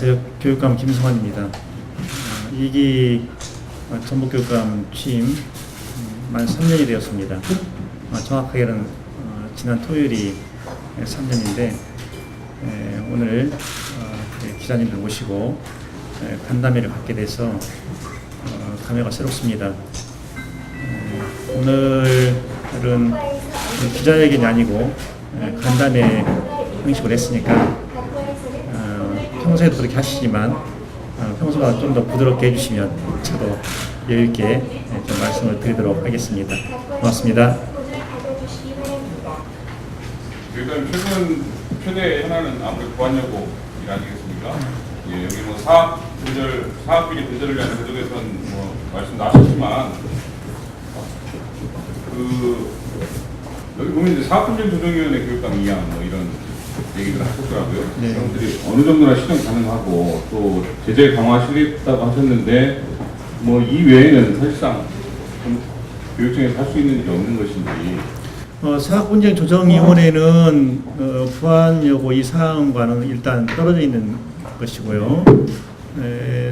안녕하세요. 교육감 김성환입니다. 2기 전북교육감 취임 만 3년이 되었습니다. 정확하게는 지난 토요일이 3년인데 오늘 기자님들 모시고 간담회를 갖게 돼서 감회가 새롭습니다. 오늘은 기자회견이 아니고 간담회 형식으로 했으니까 평소에도 그렇게 하시지만 평소보다 좀 더 부드럽게 해주시면 저도 여유있게 좀 말씀을 드리도록 하겠습니다. 고맙습니다. 일단 최대 현안은 아무래도 보안여고 일 아니겠습니까? 예, 여기 뭐 사학비리 분절을 위한 그쪽에서는 뭐 말씀도 하셨지만 여기 보면 이제 사학분쟁조정위원회 교육감 이양 뭐 이런 얘기를 하셨더라고요. 네. 그런들이 어느 정도나 실현 가능하고 또 제재 강화하시겠다고 하셨는데 뭐 이 외에는 사실상 좀 교육청에서 할 수 있는 일이 없는 것인지. 사학분쟁조정위원회는 부안여고 이 사항과는 일단 떨어져 있는 것이고요.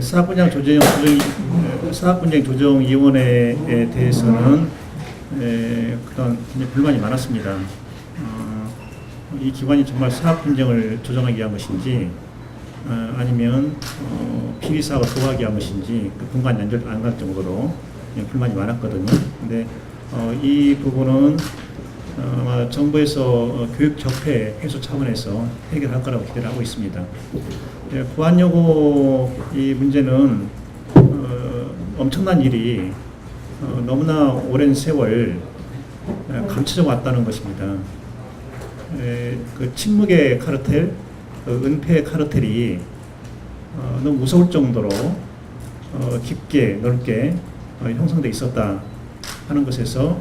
사학분쟁조정위원회에 대해서는 그런 불만이 많았습니다. 이 기관이 정말 사학분쟁을 조정하기 위한 것인지 아니면 피의사와 도와하기 위한 것인지 그 분간 연결 안 갈 정도로 불만이 많았거든요. 근데 이 부분은 아마 정부에서 교육 적폐 해소 차원에서 해결할 거라고 기대를 하고 있습니다. 부안여고 이 문제는 엄청난 일이 너무나 오랜 세월 감춰져 왔다는 것입니다. 그 침묵의 카르텔, 은폐의 카르텔이 너무 무서울 정도로 깊게 넓게 형성되어 있었다 하는 것에서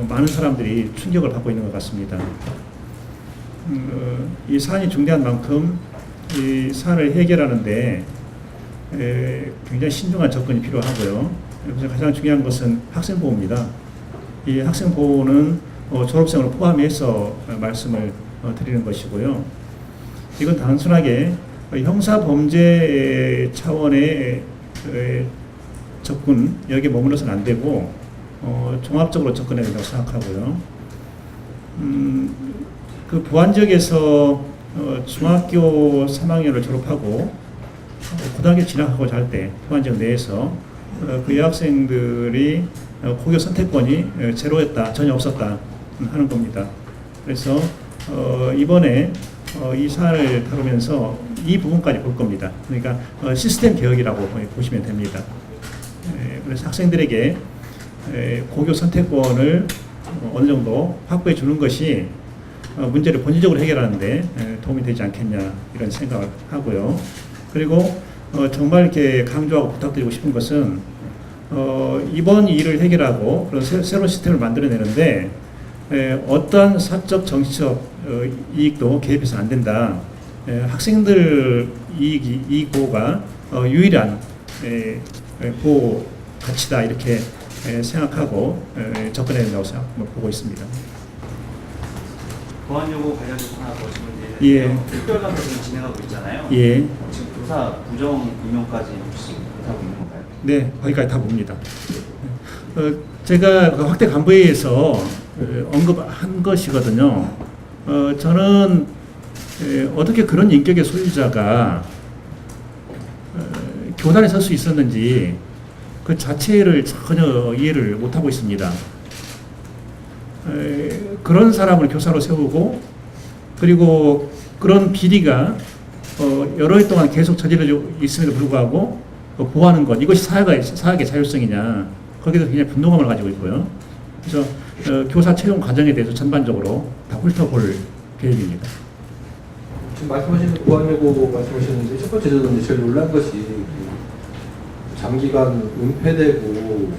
많은 사람들이 충격을 받고 있는 것 같습니다. 이 사안이 중대한 만큼 이 사안을 해결하는데 굉장히 신중한 접근이 필요하고요. 그래서 가장 중요한 것은 학생 보호입니다. 이 학생 보호는 졸업생을 포함해서 말씀을 드리는 것이고요. 이건 단순하게 형사범죄 차원의 접근, 여기에 머물러서는 안 되고 종합적으로 접근해야 된다고 생각하고요. 그 부안 지역에서 중학교 3학년을 졸업하고 고등학교 진학하고자 할 때 부안 지역 내에서 그 여학생들이 고교 선택권이 제로였다, 전혀 없었다 하는 겁니다. 그래서 이번에 이 사안을 다루면서 이 부분까지 볼 겁니다. 그러니까 시스템 개혁이라고 보시면 됩니다. 그래서 학생들에게 고교 선택권을 어느 정도 확보해 주는 것이 문제를 본질적으로 해결하는데 도움이 되지 않겠냐 이런 생각을 하고요. 그리고 정말 이렇게 강조하고 부탁드리고 싶은 것은 이번 일을 해결하고 그런 새로운 시스템을 만들어내는데 어떠한 사적 정치적 이익도 개입해서 안 된다. 학생들 이익 보호가 유일한 보호 가치다 이렇게 생각하고 접근해야 된다고 보고 있습니다. 보안여고 관련해서 하나 더 질문드리는데요. 예. 특별감사를 진행하고 있잖아요. 예. 지금 교사 부정 임용까지 혹시 하고 있는 건가요? 네, 거기까지 다 봅니다. 제가 그 확대 간부회의에서 언급한 것이거든요. 저는 어떻게 그런 인격의 소유자가 교단에 설 수 있었는지 그 자체를 전혀 이해를 못하고 있습니다. 그런 사람을 교사로 세우고 그리고 그런 비리가 여러 해 동안 계속 저질러져 있음에도 불구하고 보호하는 것, 이것이 사학의 자율성이냐, 거기서 굉장히 분노감을 가지고 있고요. 그래서 교사 채용 과정에 대해서 전반적으로 다 훑어볼 계획입니다. 지금 말씀하시는 보안여고 말씀하셨는데 첫 번째 저는 제일 놀란 것이 장기간 은폐되고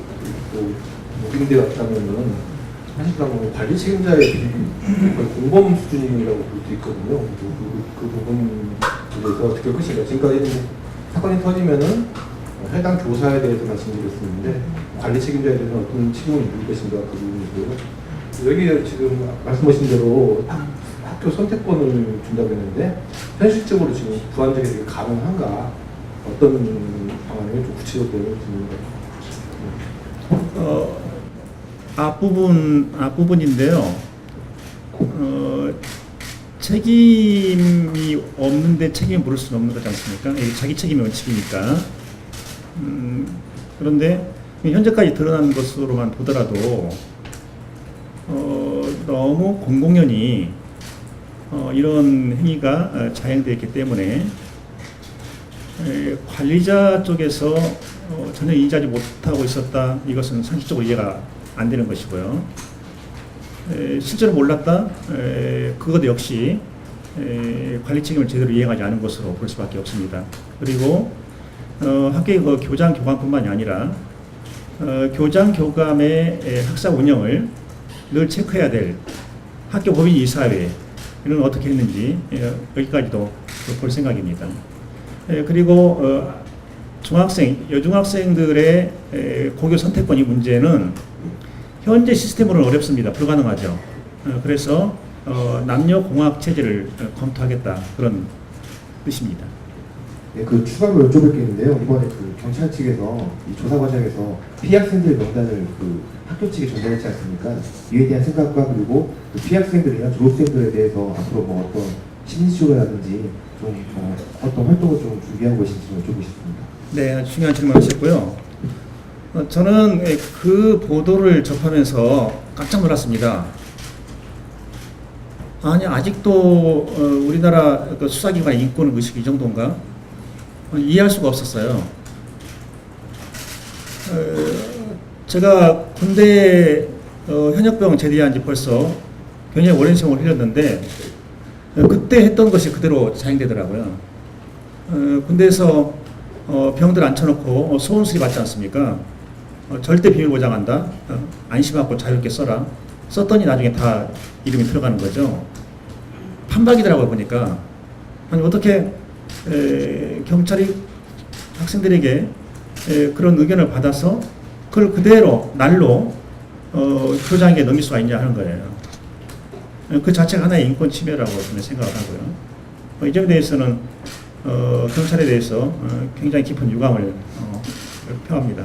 또 모빙돼 왔다면은 사실상 뭐 관리 책임자의 거의 공범 수준이라고 볼 수 있거든요. 그 부분에 대해서 어떻게 보시나요? 지금까지 사건이 터지면은 해당 교사에 대해서 말씀드렸었는데 관리 책임자에 대해서 어떤 책임을 물을 것인가 그 부분이고요. 여기 지금 말씀하신 대로 학교 선택권을 준다고 했는데 현실적으로 지금 부안적이 가능한가 어떤 방안이 좀 구체적으로 드립니다. 앞부분인데요. 책임이 없는데 책임을 물을 수는 없는 거지 않습니까? 이게 자기 책임의 원칙이니까. 그런데 현재까지 드러난 것으로만 보더라도 너무 공공연히 이런 행위가 자행되어 있기 때문에 관리자 쪽에서 전혀 인지하지 못하고 있었다. 이것은 상식적으로 이해가 안 되는 것이고요. 실제로 몰랐다. 그것 역시 관리 책임을 제대로 이행하지 않은 것으로 볼 수밖에 없습니다. 그리고 학교의 그 교장 교감뿐만이 아니라 교장 교감의 학사 운영을 늘 체크해야 될 학교 법인 이사회 이는 어떻게 했는지 여기까지도 볼 생각입니다. 그리고 중학생, 여중학생들의 고교 선택권이 문제는 현재 시스템으로는 어렵습니다. 불가능하죠. 그래서 남녀 공학 체제를 검토하겠다 그런 뜻입니다. 네, 그 추가로 여쭤볼 게 있는데요. 이번에 그 경찰 측에서 이 조사 과정에서 피해 학생들 명단을 그 학교 측에 전달했지 않습니까? 이에 대한 생각과 그리고 그 피해 학생들이나 졸업생들에 대해서 앞으로 뭐 어떤 심리치료라든지 좀 어떤 활동을 좀 준비하고 계신지 좀 여쭤보고 싶습니다. 네, 아주 중요한 질문하셨고요. 저는 그 보도를 접하면서 깜짝 놀랐습니다. 아니 아직도 우리나라 그 수사기관의 인권 의식이 이 정도인가? 이해할 수가 없었어요. 제가 군대 현역병 제대한 지 벌써 굉장히 오랜 세월을 흘렸는데 그때 했던 것이 그대로 자행되더라고요. 군대에서 병들 앉혀놓고 소원수리 받지 않습니까? 절대 비밀 보장한다. 안심하고 자유롭게 써라. 썼더니 나중에 다 이름이 들어가는 거죠. 판박이더라고요 보니까. 아니 어떻게 경찰이 학생들에게 그런 의견을 받아서 그걸 그대로 날로 교장에게 넘길 수가 있냐 하는 거예요. 그 자체가 하나의 인권 침해라고 저는 생각을 하고요. 이 점에 대해서는 경찰에 대해서 굉장히 깊은 유감을 표합니다.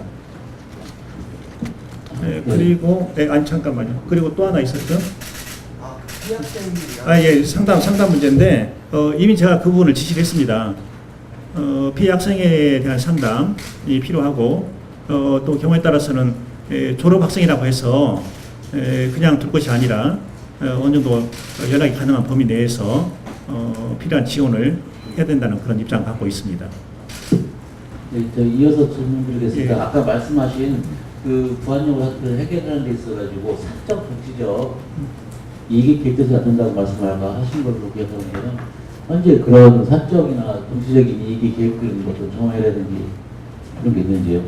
그리고 아니 잠깐만요. 그리고 또 하나 있었죠. 예, 상담 문제인데 이미 제가 그 부분을 지시를 했습니다. 피해 학생에 대한 상담이 필요하고 또 경우에 따라서는 졸업 학생이라고 해서 그냥 둘 것이 아니라 어느 정도 연락이 가능한 범위 내에서 필요한 지원을 해야 된다는 그런 입장을 갖고 있습니다. 네, 저 이어서 질문 드리겠습니다. 예. 아까 말씀하신 그 부안용 학교를 해결하는 데 있어가지고 사적 정치적 이익이 객돼서 않는다고 하신 걸로 기억하는데요. 현재 그런 사적이나 정치적인 이익이 계획되는 것도 정화라든지 그런 게 있는지요?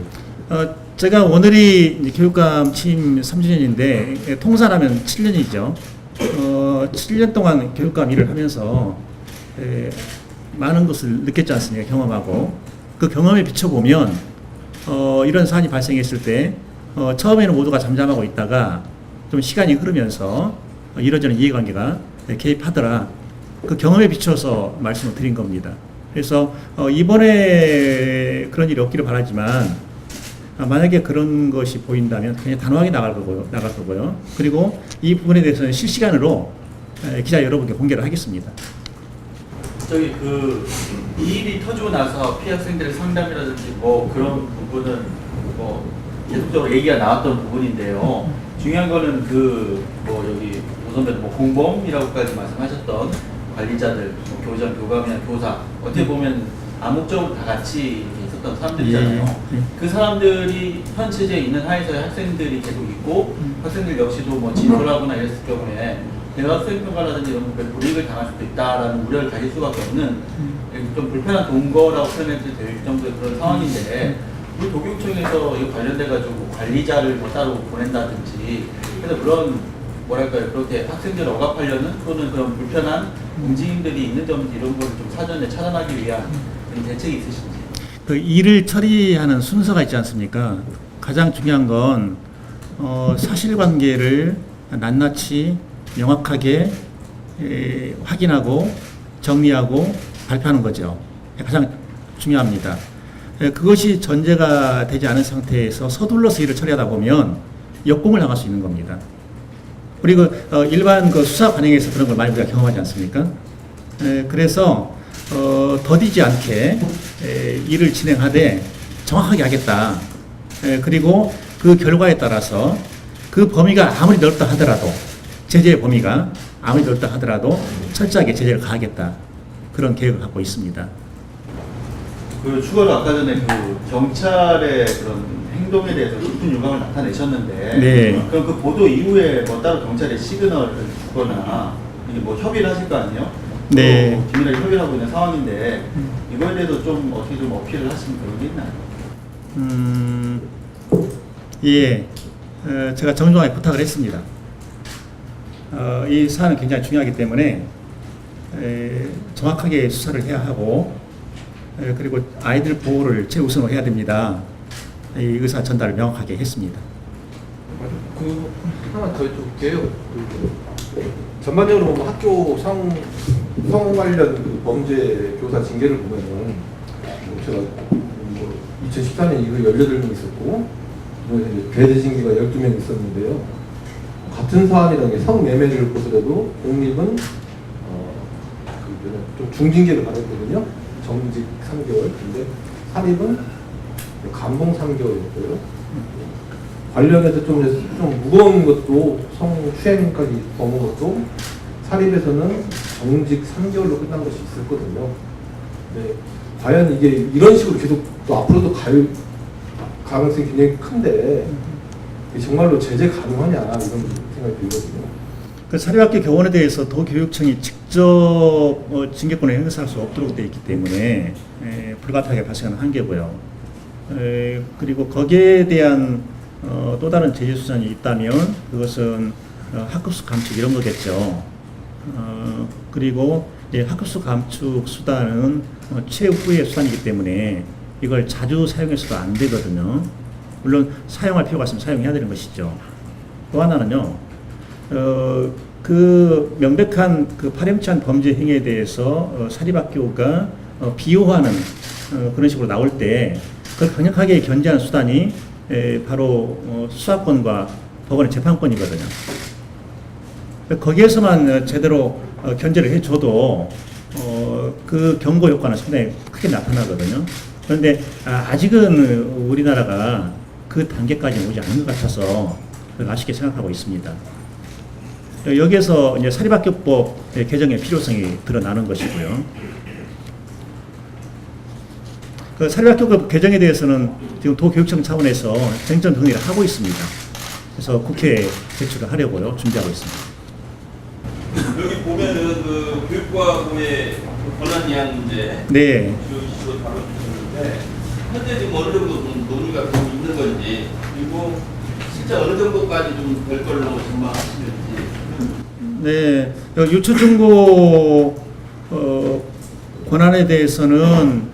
제가 오늘이 이제 교육감 취임 3주년인데 통산하면 7년이죠. 7년 동안 교육감 일을 하면서 많은 것을 느꼈지 않습니까? 경험하고 그 경험에 비춰보면 이런 사안이 발생했을 때 처음에는 모두가 잠잠하고 있다가 좀 시간이 흐르면서 이런저런 이해관계가 개입하더라. 그 경험에 비춰서 말씀을 드린 겁니다. 그래서 이번에 그런 일이 없기를 바라지만 만약에 그런 것이 보인다면 그냥 단호하게 나갈 거고요. 그리고 이 부분에 대해서는 실시간으로 기자 여러분께 공개를 하겠습니다. 저기 이 일이 터지고 나서 피해 학생들의 상담이라든지 뭐 그런 부분은 뭐 계속적으로 얘기가 나왔던 부분인데요. 중요한 거는 여기 조선배도 공범이라고까지 말씀하셨던 관리자들, 교장, 교감이나 교사 어떻게 보면 암묵적으로 다 같이 이렇게 있었던 사람들이잖아요. 그 사람들이 현 체제에 있는 하에서의 학생들이 계속 있고 학생들 역시도 뭐 진솔하거나 이랬을 경우에 대학생평가라든지 이런 부분에 불이익을 당할 수도 있다라는 우려를 가질 수밖에 없는 좀 불편한 동거라고 표현해도 될 정도의 그런 상황인데 우리 도교육청에서 이 관련돼가지고 관리자를 뭐 따로 보낸다든지 그래서 그런 뭐랄까요 그렇게 학생들을 억압하려는 또는 그런 불편한 움직임들이 있는 점인지 이런 거를 좀 사전에 차단하기 위한 그런 대책이 있으신지. 그 일을 처리하는 순서가 있지 않습니까? 가장 중요한 건 사실관계를 낱낱이 명확하게 확인하고 정리하고 발표하는 거죠. 가장 중요합니다. 그것이 전제가 되지 않은 상태에서 서둘러서 일을 처리하다 보면 역공을 당할 수 있는 겁니다. 그리고 일반 그 수사 관행에서 그런 걸 많이 우리가 경험하지 않습니까? 그래서 더디지 않게 일을 진행하되 정확하게 하겠다. 그리고 그 결과에 따라서 그 범위가 아무리 넓다 하더라도 제재의 범위가 아무리 넓다 하더라도 철저하게 제재를 가하겠다. 그런 계획을 갖고 있습니다. 그 추가로 아까 전에 그 경찰의 그런 행동에 대해서 깊은 유감을 나타내셨는데 네. 그럼 그 보도 이후에 뭐 따로 경찰에 시그널을 주거나 이게 뭐 협의를 하실 거 아니에요? 네. 또 긴밀하게 협의를 하고 있는 상황인데 이거에 대해서 좀 어떻게 좀 어필을 하시는 그런 게 있나요? 예, 제가 정중하게 부탁을 했습니다. 이 사안은 굉장히 중요하기 때문에 정확하게 수사를 해야 하고 그리고 아이들 보호를 최우선으로 해야 됩니다. 이 의사 전달을 명확하게 했습니다. 그 하나 더 여쭤볼게요. 전반적으로 보면 학교 성 관련 그 범죄 교사 징계를 보면은 제가 2014년 이후에 18명 있었고 배제 징계가 12명 있었는데요. 같은 사안이라는 게 성매매를 보더라도 공립은 좀 중징계를 받았거든요. 정직 3개월. 근데 사립은 감봉 3개월이었고요. 관련해서 좀 무거운 것도 성추행까지 범한 것도 사립에서는 정직 3개월로 끝난 것이 있었거든요. 네, 과연 이게 이런 식으로 계속 또 앞으로도 갈 가능성이 굉장히 큰데 이게 정말로 제재 가능하냐 이런 생각이 들거든요. 그 사립학교 교원에 대해서 도교육청이 직접 징계권을 행사할 수 없도록 되어 있기 때문에 불가피하게 발생하는 한계고요. 그리고 거기에 대한 또 다른 제재 수단이 있다면 그것은 학급수 감축 이런 거겠죠. 그리고 학급수 감축 수단은 최후의 수단이기 때문에 이걸 자주 사용해서도 안 되거든요. 물론 사용할 필요가 있으면 사용해야 되는 것이죠. 또 하나는요. 그 명백한 그 파렴치한 범죄 행위에 대해서 사립학교가 비호하는 그런 식으로 나올 때 그걸 강력하게 견제하는 수단이 바로 수사권과 법원의 재판권이거든요. 거기에서만 제대로 견제를 해줘도 그 경고 효과는 상당히 크게 나타나거든요. 그런데 아직은 우리나라가 그 단계까지는 오지 않은 것 같아서 아쉽게 생각하고 있습니다. 여기에서 이제 사립학교법 개정의 필요성이 드러나는 것이고요. 그 사립학교법 개정에 대해서는 지금 도교육청 차원에서 쟁점 정리를 하고 있습니다. 그래서 국회에 제출을 하려고요 준비하고 있습니다. 여기 보면은 그 교육부하고의 권한 이한 문제 네. 이슈로 다뤄주셨는데 현재 지금 어느 정도 좀 논의가 되고 있는 건지 그리고 실제 어느 정도까지 좀 될 걸로 전망하시는지. 네, 유초중고 권한에 대해서는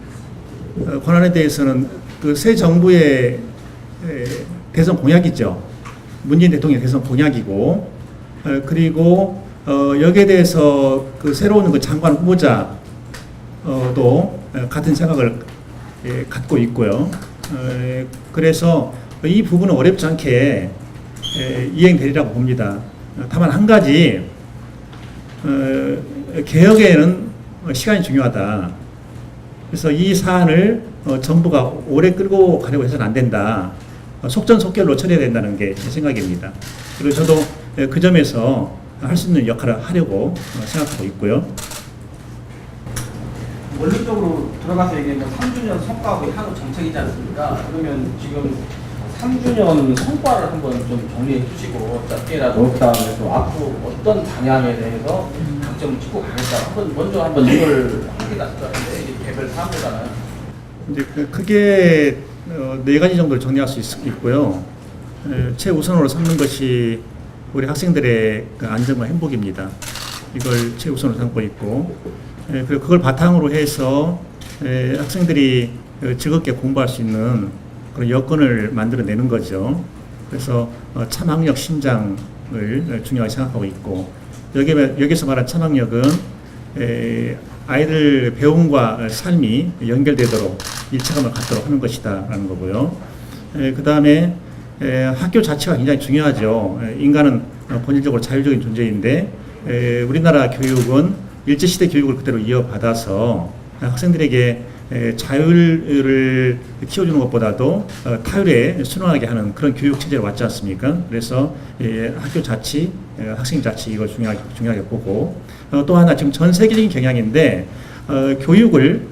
그 새 정부의 대선 공약이죠. 문재인 대통령의 대선 공약이고 그리고 여기에 대해서 그 새로운 그 장관 후보자도 같은 생각을 갖고 있고요. 그래서 이 부분은 어렵지 않게 이행되리라고 봅니다. 다만 한 가지 개혁에는 시간이 중요하다. 그래서 이 사안을 정부가 오래 끌고 가려고 해서는 안 된다. 속전속결로 처리해야 된다는 게 제 생각입니다. 그리고 저도 그 점에서 할 수 있는 역할을 하려고 생각하고 있고요. 원론적으로 들어가서 얘기하면 3주년 성과하고 향후 정책이지 않습니까? 그러면 지금 3주년 성과를 한번 좀 정리해 주시고 짧게라도 그다음에 또 앞으로 어떤 방향에 대해서 강점을 찍고 가겠다. 먼저 이걸 하는 게 낫을 것 같은데 이게 개별 사항보다는 이제 크게 네 가지 정도를 정리할 수 있고요. 최우선으로 삼는 것이 우리 학생들의 그 안전과 행복입니다. 이걸 최우선으로 삼고 있고, 그리고 그걸 바탕으로 해서 학생들이 즐겁게 공부할 수 있는 그런 여건을 만들어내는 거죠. 그래서 참학력 신장을 중요하게 생각하고 있고, 여기서 말한 참학력은 아이들 배움과 삶이 연결되도록 일체감을 갖도록 하는 것이다라는 거고요. 그 다음에 학교 자체가 굉장히 중요하죠. 인간은 본질적으로 자율적인 존재인데 우리나라 교육은 일제시대 교육을 그대로 이어받아서 학생들에게 자율을 키워주는 것보다도 타율에 순응하게 하는 그런 교육 체제로 왔지 않습니까? 그래서 학교 자치, 학생 자치 이걸 중요하게 보고 또 하나 지금 전 세계적인 경향인데 교육을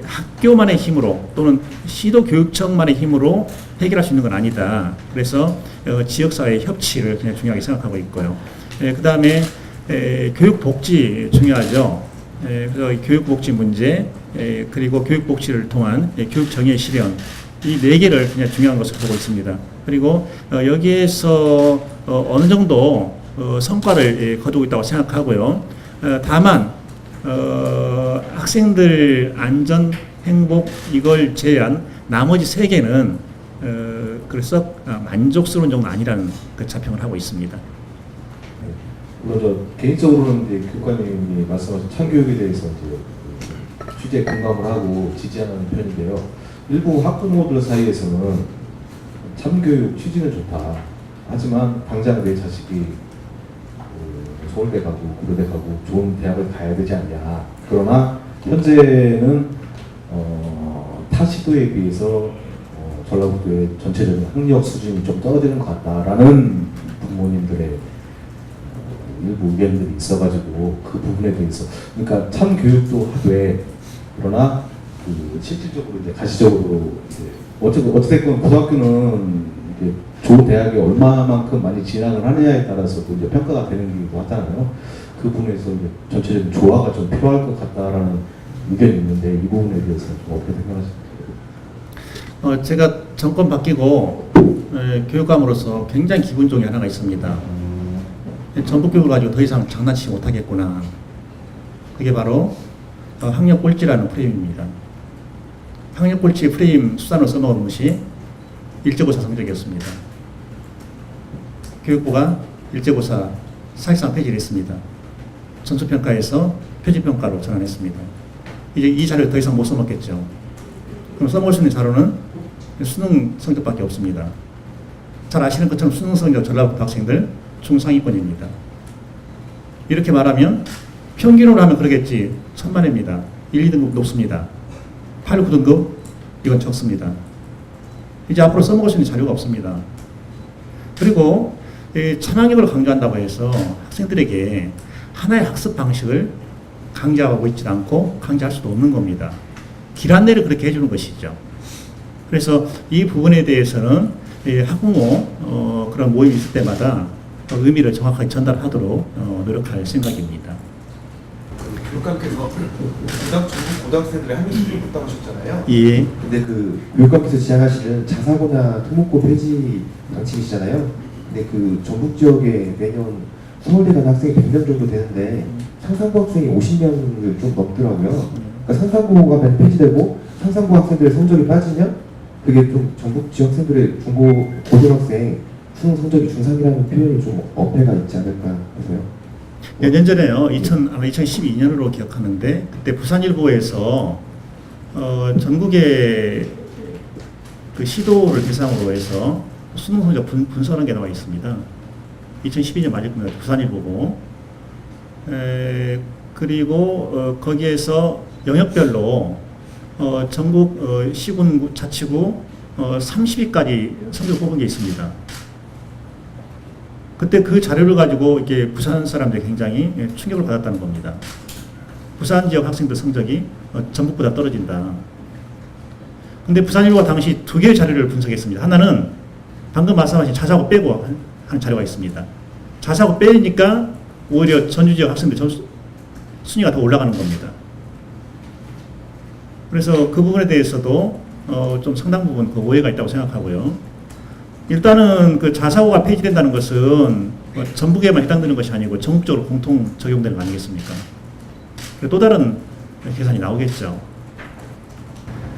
학교만의 힘으로 또는 시도교육청만의 힘으로 해결할 수 있는 건 아니다. 그래서 지역사회의 협치를 그냥 중요하게 생각하고 있고요. 그 다음에 교육복지 중요하죠. 그래서 교육복지 문제 그리고 교육복지를 통한 교육정의 실현 이 네 개를 그냥 중요한 것으로 보고 있습니다. 그리고 여기에서 어느 정도 성과를 거두고 있다고 생각하고요. 다만 학생들 안전, 행복 이걸 제외한 나머지 세 개는 그래서 만족스러운 정도는 아니라는 그 자평을 하고 있습니다. 물론 저 개인적으로는 이제 교육관님이 말씀하신 참교육에 대해서 이제 취지에 공감을 하고 지지하는 편인데요. 일부 학부모들 사이에서는 참교육 취지는 좋다. 하지만 당장 내 자식이 서울대 가고 고려대 가고 좋은 대학을 가야 되지 않냐. 그러나 현재는 타 시도에 비해서 전라북도의 전체적인 학력 수준이 좀 떨어지는 것 같다라는 부모님들의 일부 의견들이 있어가지고 그 부분에 대해서 그러니까 참 교육도 하되 그러나 그 실질적으로 이제 가시적으로 이제 어쨌든 고등학교는 이제 좋은 대학에 얼마만큼 많이 진학을 하느냐에 따라서도 이제 평가가 되는 기도 하잖아요. 그 부분에서 이제 전체적인 조화가 좀 필요할 것 같다라는 의견이 있는데 이 부분에 대해서 좀 어떻게 생각하십니까? 제가 정권 바뀌고 교육감으로서 굉장히 기분 좋은 게 하나가 있습니다. 전국 교육을 가지고 더 이상 장난치지 못하겠구나. 그게 바로 학력 꼴찌라는 프레임입니다. 학력 꼴찌 프레임 수단으로 써놓은 것이 일제고사 성적이었습니다. 교육부가 일제고사 사실상 폐지를 했습니다. 전수평가에서 표지평가로 전환했습니다. 이제 이 자료를 더 이상 못 써먹겠죠. 그럼 써먹을 수 있는 자료는 수능 성적밖에 없습니다. 잘 아시는 것처럼 수능 성적 전라북도 학생들 중상위권입니다. 이렇게 말하면 평균으로 하면 그러겠지. 천만입니다. 1, 2등급 높습니다. 8, 9등급 이건 적습니다. 이제 앞으로 써먹을 수 있는 자료가 없습니다. 그리고 참학력을 강조한다고 해서 학생들에게 하나의 학습 방식을 강제하고 있지 않고 강제할 수도 없는 겁니다. 길 안내를 그렇게 해주는 것이죠. 그래서 이 부분에 대해서는 학부모 그런 모임이 있을 때마다 의미를 정확하게 전달하도록 노력할 생각입니다. 교육감께서 전국 고등학생들의 학력 수준이 높다고 하셨잖아요. 예. 근데 그 교육감께서 지향하시는 자사고나 특목고 폐지 방침이시잖아요. 근데 그 전북 지역에 매년 서울대 가는 학생이 100명 정도 되는데 상산고 학생이 50명을 좀 넘더라고요. 그러니까 상산고가 폐지되고 상산고 학생들의 성적이 빠지면 그게 좀 전북 지역 학생들의 중고 고등학생 수능 성적이 중3이라는 표현이 좀 어폐가 있지 않을까 해서요. 몇 년 전에요. 아마 2012년으로 기억하는데 그때 부산일보에서 전국의 그 시도를 대상으로 해서 수능 성적 분석하는 게 나와 있습니다. 2012년 맞을 겁니다. 부산일보고. 그리고 거기에서 영역별로 전국 시군 자치구 30위까지 성적 뽑은 게 있습니다. 그때 그 자료를 가지고 이렇게 부산 사람들이 굉장히 충격을 받았다는 겁니다. 부산 지역 학생들 성적이 전북보다 떨어진다. 근데 부산일보가 당시 두 개의 자료를 분석했습니다. 하나는 방금 말씀하신 자사고 빼고 한 자료가 있습니다. 자사고 빼니까 오히려 전주 지역 학생들 순위가 더 올라가는 겁니다. 그래서 그 부분에 대해서도 좀 상당 부분 그 오해가 있다고 생각하고요. 일단은 그 자사고가 폐지된다는 것은 전북에만 해당되는 것이 아니고 전국적으로 공통 적용되는 거 아니겠습니까? 또 다른 계산이 나오겠죠.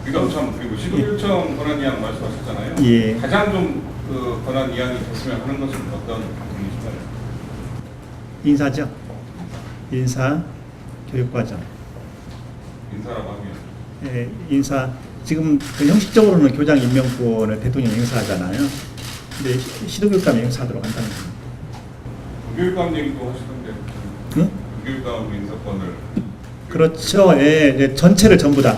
교육감 그리고 시도교육청 권한 이양 말씀하셨잖아요. 예. 가장 좀 그 권한 이양이 됐으면 하는 것은 어떤 부분이실까요? 인사죠. 인사 교육과정. 인사라고 하면 예, 인사 지금 그 형식적으로는 교장 임명권을 대통령이 행사하잖아요. 근데 시도교육감이 행사하도록 한다는 겁니다. 교육감 얘기도 하시던데 응? 교육감 인사권을 그렇죠. 예, 이제 전체를 전부 다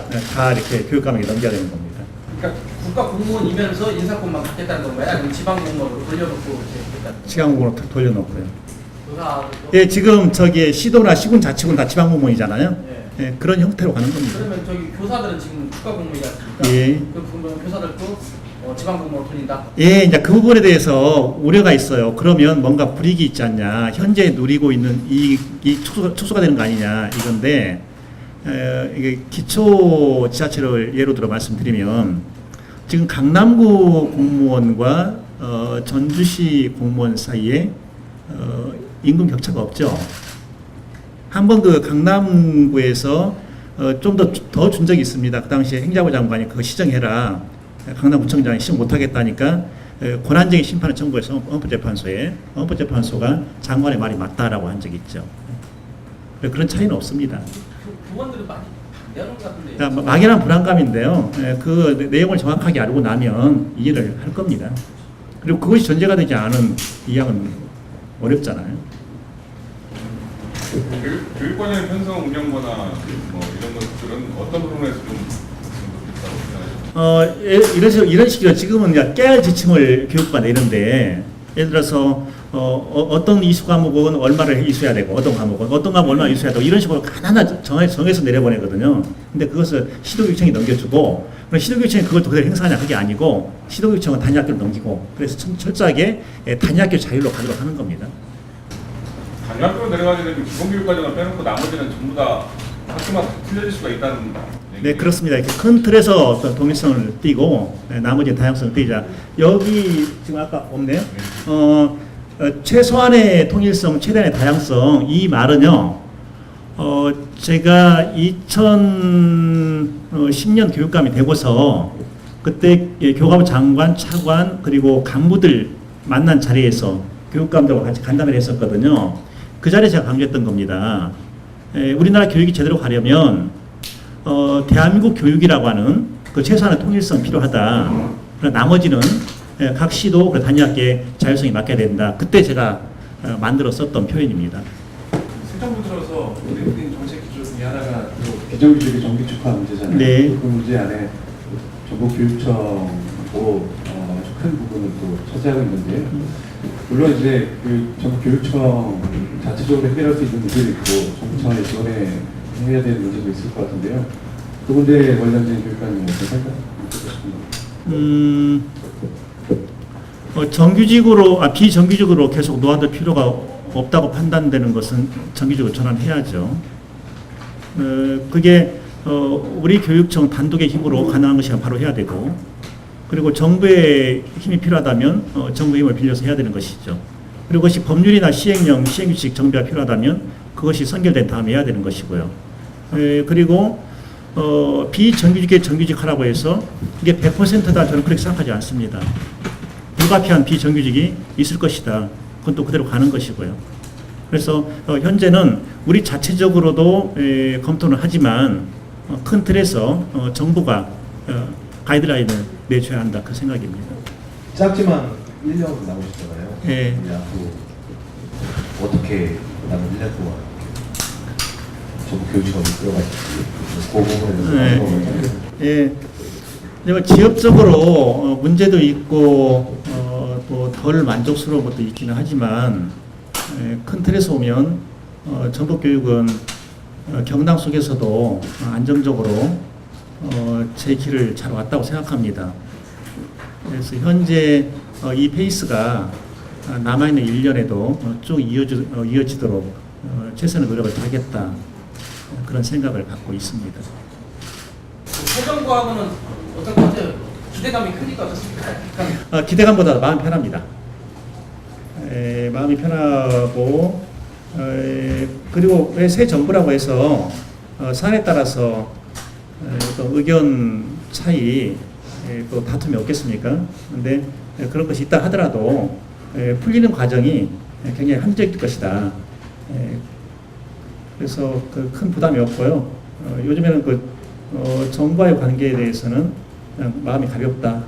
이렇게 교육감에게 넘겨야 되는 겁니다. 그러니까 국가 공무원이면서 인사권만 갖겠다는 건가요? 아니면 지방 공무원으로 돌려놓고 이렇게 했다. 지방공무원으로 돌려놓고요. 그가 예, 지금 저기 시도나 시군 자치군 다 지방공무원이잖아요. 예, 그런 형태로 가는 겁니다. 그러면 저기 교사들은 지금 국가 공무원이지 않습니까? 예. 그러면 교사들도 지방 공무원으로 돌린다. 예, 이제 그 부분에 대해서 우려가 있어요. 그러면 뭔가 불이익이 있지 않냐. 현재 누리고 있는 이 축소가 되는 거 아니냐 이건데 이게 기초 지자체를 예로 들어 말씀드리면 지금 강남구 공무원과 전주시 공무원 사이에 임금 격차가 없죠. 한번 그 강남구에서 좀 더 준 적이 있습니다. 그 당시에 행자부 장관이 그거 시정해라. 강남구청장이 시정 못하겠다니까 권한적인 심판을 청구해서 헌법재판소가 장관의 말이 맞다라고 한 적이 있죠. 그런 차이는 없습니다. 부원들은 많이 반대하는 것 같은데. 그러니까 막연한 불안감인데요. 그 내용을 정확하게 알고 나면 이해를 할 겁니다. 그리고 그것이 전제가 되지 않은 이양은 어렵잖아요. 교육과정의 편성 운영거나 뭐 이런 것들은 어떤 부분에서 좀 이런 식으로 지금은 이제 깨알 지침을 교육부가 내는데 예를 들어서 어떤 이수 과목은 얼마를 이수해야 되고 어떤 과목은 얼마를 이수해야 되고 이런 식으로 하나하나 정해서 내려보내거든요. 근데 그것을 시도교육청이 넘겨주고 그럼 시도교육청이 그걸 또 그대로 행사하냐 그게 아니고 시도교육청은 단위학교를 넘기고 그래서 철저하게 단위학교 자율로 가도록 하는 겁니다. 단위학교로 내려가게 되면 기본교육과정을 빼놓고 나머지는 전부 다 학교마다 틀려질 수가 있다는 네, 그렇습니다. 이렇게 큰 틀에서 어떤 동일성을 띠고 나머지 다양성을 띠자. 여기 지금 아까 없네요. 최소한의 통일성, 최대한의 다양성 이 말은요. 제가 2010년 교육감이 되고서 그때 교과부 장관, 차관 그리고 간부들 만난 자리에서 교육감들과 같이 간담회를 했었거든요. 그 자리에 제가 강조했던 겁니다. 우리나라 교육이 제대로 가려면 대한민국 교육이라고 하는 그 최소한의 통일성 필요하다. 그러나 나머지는 각 시도 단위학교의 자율성이 맡겨야 된다. 그때 제가 만들어 썼던 표현입니다. 새 정부 들어서 내린 정책 기조 중에 하나가 비정규직의 정규직화 문제잖아요. 네. 그 문제 안에 전국교육청도 아주 큰 부분을 또 차지하고 있는데요. 물론 이제 그 전국교육청 자체적으로 해결할 수 있는 문제도 있고 정부 차원의 지원에 해야 되는 문제도 있을 것 같은데요. 그 문제에 관련된 교육관님 어떻게 생각하세요? 정규직으로 비정규직으로 계속 놓아둘 필요가 없다고 판단되는 것은 정규직으로 전환해야죠. 그게 우리 교육청 단독의 힘으로 가능한 것이 바로 해야 되고 그리고 정부의 힘이 필요하다면 정부의 힘을 빌려서 해야 되는 것이죠. 그리고 그것이 법률이나 시행령, 시행규칙 정비가 필요하다면 그것이 선결된 다음에 해야 되는 것이고요. 그리고 비정규직의 정규직 하라고 해서 이게 100%다 저는 그렇게 생각하지 않습니다. 불가피한 비정규직이 있을 것이다. 그건 또 그대로 가는 것이고요. 그래서 현재는 우리 자체적으로도 검토는 하지만 큰 틀에서 정부가 가이드라인을 내줘야 한다. 그 생각입니다. 짧지만 1년 나오셨잖아요. 예. 앞으로 어떻게 남은 1년 동안 전국 교육청이 들어갈지 그 부분에 예. 지역적으로 문제도 있고 또 덜 만족스러운 것도 있기는 하지만 큰 틀에서 보면 전국 교육은 경당 속에서도 안정적으로 제 길을 잘 왔다고 생각합니다. 그래서 현재 이 페이스가 남아있는 1년에도 쭉 이어지도록 최선의 노력을 다하겠다 그런 생각을 갖고 있습니다. 행정부하고는 어떤 것 같아요? 기대감이 크니까 어떻습니까? 기대감보다 마음이 편합니다. 마음이 편하고 그리고 왜 새 정부라고 해서 사안에 따라서 또 의견 차이 또 다툼이 없겠습니까? 근데 그런 것이 있다 하더라도 풀리는 과정이 굉장히 합리적일 것이다. 예, 그래서 그 큰 부담이 없고요. 요즘에는 정부와의 관계에 대해서는 그냥 마음이 가볍다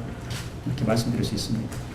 이렇게 말씀드릴 수 있습니다.